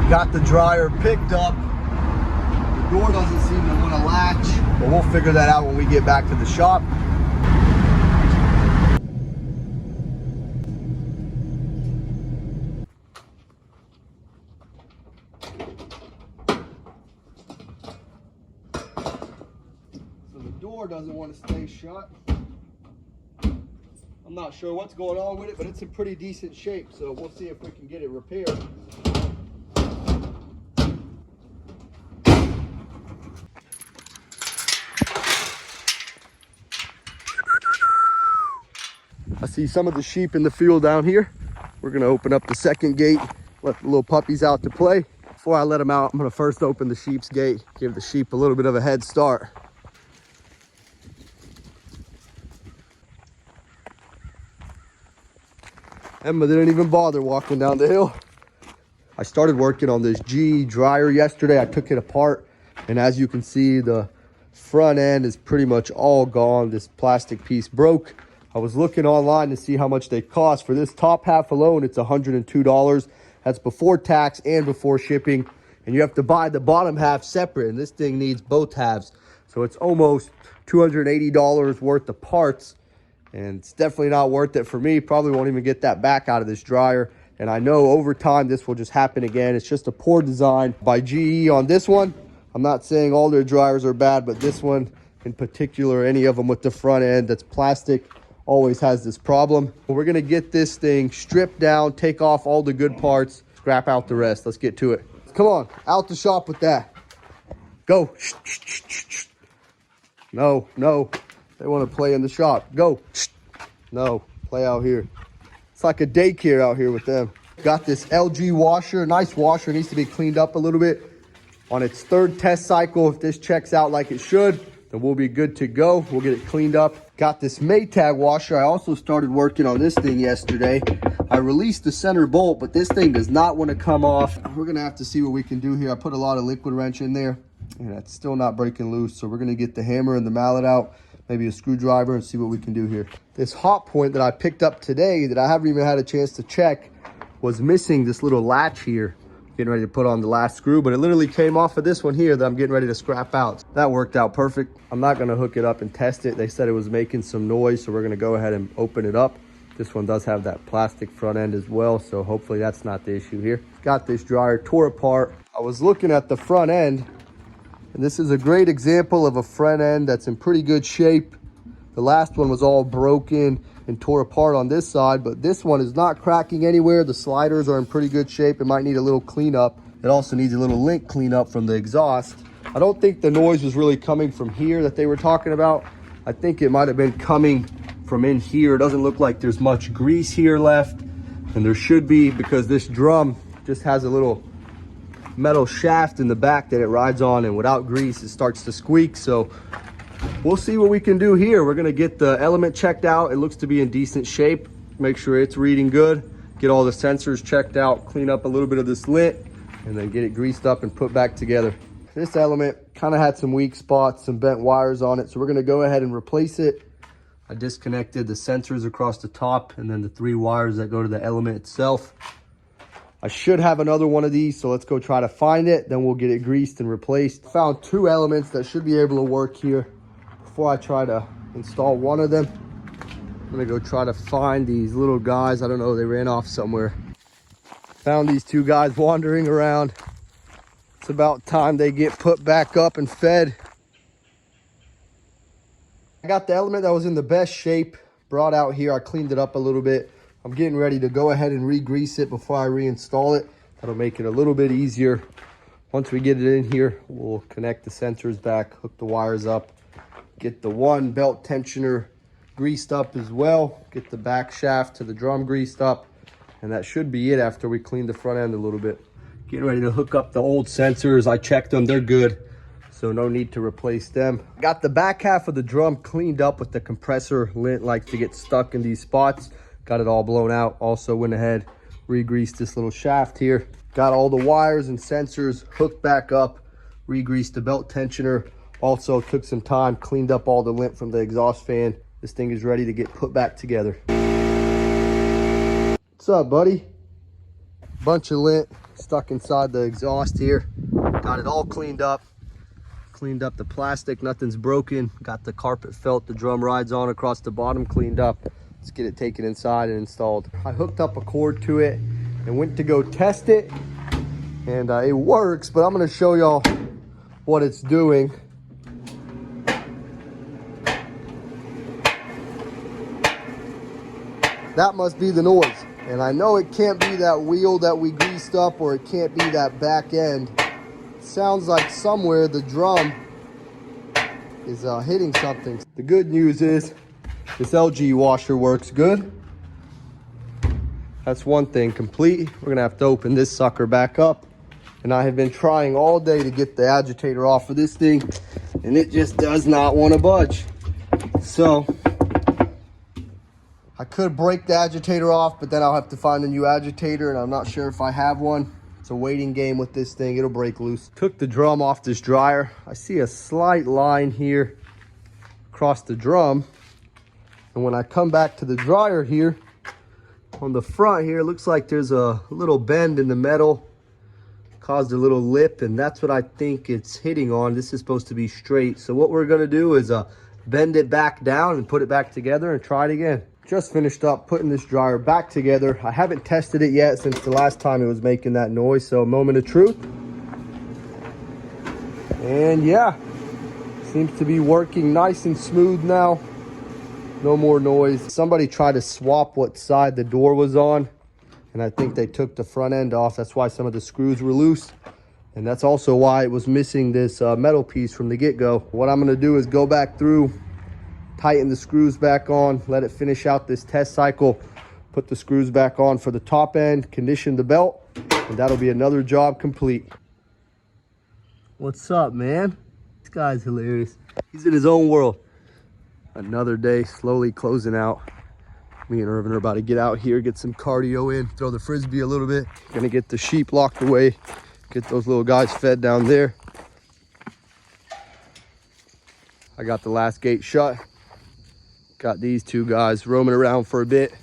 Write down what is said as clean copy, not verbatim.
Got the dryer picked up. The door doesn't seem to want to latch, but we'll figure that out when we get back to the shop. So the door doesn't want to stay shut. I'm not sure what's going on with it, but it's in pretty decent shape, so we'll see if we can get it repaired. I see some of the sheep in the field down here. We're gonna open up the second gate, let the little puppies out to play. Before I let them out, I'm gonna first open the sheep's gate, give the sheep a little bit of a head start. Emma didn't even bother walking down the hill. I started working on this GE dryer yesterday. I took it apart, and as you can see, the front end is pretty much all gone. This plastic piece broke. I was looking online to see how much they cost. For this top half alone, it's $102. That's before tax and before shipping. And you have to buy the bottom half separate, and this thing needs both halves. So it's almost $280 worth of parts. And it's definitely not worth it for me. Probably won't even get that back out of this dryer. And I know over time this will just happen again. It's just a poor design by GE on this one. I'm not saying all their dryers are bad, but this one in particular, any of them with the front end that's plastic, always has this problem. We're gonna get this thing stripped down, take off all the good parts, scrap out the rest. Let's get to it. Come on, out the shop with that. Go. No, no. They want to play in the shop. Go. No, play out here. It's like a daycare out here with them. Got this LG washer, nice washer, needs to be cleaned up a little bit. On its third test cycle, if this checks out like it should, then we'll be good to go. We'll get it cleaned up. Got this Maytag washer. I also started working on this thing yesterday. I released the center bolt, but this thing does not want to come off. We're gonna have to see what we can do here. I put a lot of liquid wrench in there, and it's still not breaking loose. So we're gonna get the hammer and the mallet out, maybe a screwdriver, and see what we can do here. This hot point that I picked up today that I haven't even had a chance to check was missing this little latch here. Getting ready to put on the last screw, but it literally came off of this one here that I'm getting ready to scrap out. That worked out perfect. I'm not gonna hook it up and test it. They said it was making some noise, so we're gonna go ahead and open it up. This one does have that plastic front end as well, so hopefully that's not the issue here. Got this dryer tore apart. I was looking at the front end, and this is a great example of a front end that's in pretty good shape. The last one was all broken and tore apart on this side, but this one is not cracking anywhere. The sliders are in pretty good shape. It might need a little cleanup. It also needs a little link cleanup from the exhaust. I don't think the noise was really coming from here that they were talking about. I think it might have been coming from in here. It doesn't look like there's much grease here left, and there should be, because this drum just has a little metal shaft in the back that it rides on, and without grease it starts to squeak. So we'll see what we can do here. We're gonna get the element checked out. It looks to be in decent shape. Make sure it's reading good. Get all the sensors checked out, clean up a little bit of this lint, and then get it greased up and put back together. This element kind of had some weak spots, some bent wires on it, so we're gonna go ahead and replace it. I disconnected the sensors across the top and then the 3 wires that go to the element itself. I should have another one of these, so let's go try to find it. Then we'll get it greased and replaced. Found 2 elements that should be able to work here. Before I try to install one of them, I'm gonna go try to find these little guys. I don't know, they ran off somewhere. Found these 2 guys wandering around. It's about time they get put back up and fed. I got the element that was in the best shape brought out here. I cleaned it up a little bit. I'm getting ready to go ahead and re-grease it before I reinstall it. That'll make it a little bit easier. Once we get it in here, we'll connect the sensors back, hook the wires up, get the one belt tensioner greased up as well, get the back shaft to the drum greased up, and that should be it after we clean the front end a little bit. Getting ready to hook up the old sensors. I checked them, they're good, so no need to replace them. Got the back half of the drum cleaned up with the compressor. Lint likes to get stuck in these spots. Got it all blown out. Also went ahead, re-greased this little shaft here. Got all the wires and sensors hooked back up, re-greased the belt tensioner. Also took some time, cleaned up all the lint from the exhaust fan. This thing is ready to get put back together. What's up, buddy? Bunch of lint stuck inside the exhaust here. Got it all cleaned up. Cleaned up the plastic, nothing's broken. Got the carpet felt the drum rides on across the bottom cleaned up. Let's get it taken inside and installed. I hooked up a cord to it and went to go test it. And it works, but I'm gonna show y'all what it's doing. That must be the noise. And I know it can't be that wheel that we greased up, or it can't be that back end. It sounds like somewhere the drum is hitting something. The good news is this LG washer works good. That's one thing complete. We're gonna have to open this sucker back up. And I have been trying all day to get the agitator off of this thing, and it just does not want to budge. So I could break the agitator off, but then I'll have to find a new agitator, and I'm not sure if I have one. It's a waiting game with this thing. It'll break loose. Took the drum off this dryer. I see a slight line here across the drum. And when I come back to the dryer here, on the front here, it looks like there's a little bend in the metal. Caused a little lip, and that's what I think it's hitting on. This is supposed to be straight. So what we're gonna do is bend it back down and put it back together and try it again. Just finished up putting this dryer back together. I haven't tested it yet since the last time it was making that noise, so a moment of truth. And yeah, seems to be working nice and smooth now. No more noise. Somebody tried to swap what side the door was on, and I think they took the front end off. That's why some of the screws were loose. And that's also why it was missing this metal piece from the get-go. What I'm gonna do is go back through, tighten the screws back on, let it finish out this test cycle, put the screws back on for the top end, condition the belt, and that'll be another job complete. What's up, man? This guy's hilarious. He's in his own world. Another day slowly closing out. Me and Erwin are about to get out here, get some cardio in, throw the frisbee a little bit. Gonna get the sheep locked away, get those little guys fed down there. I got the last gate shut. Got these two guys roaming around for a bit.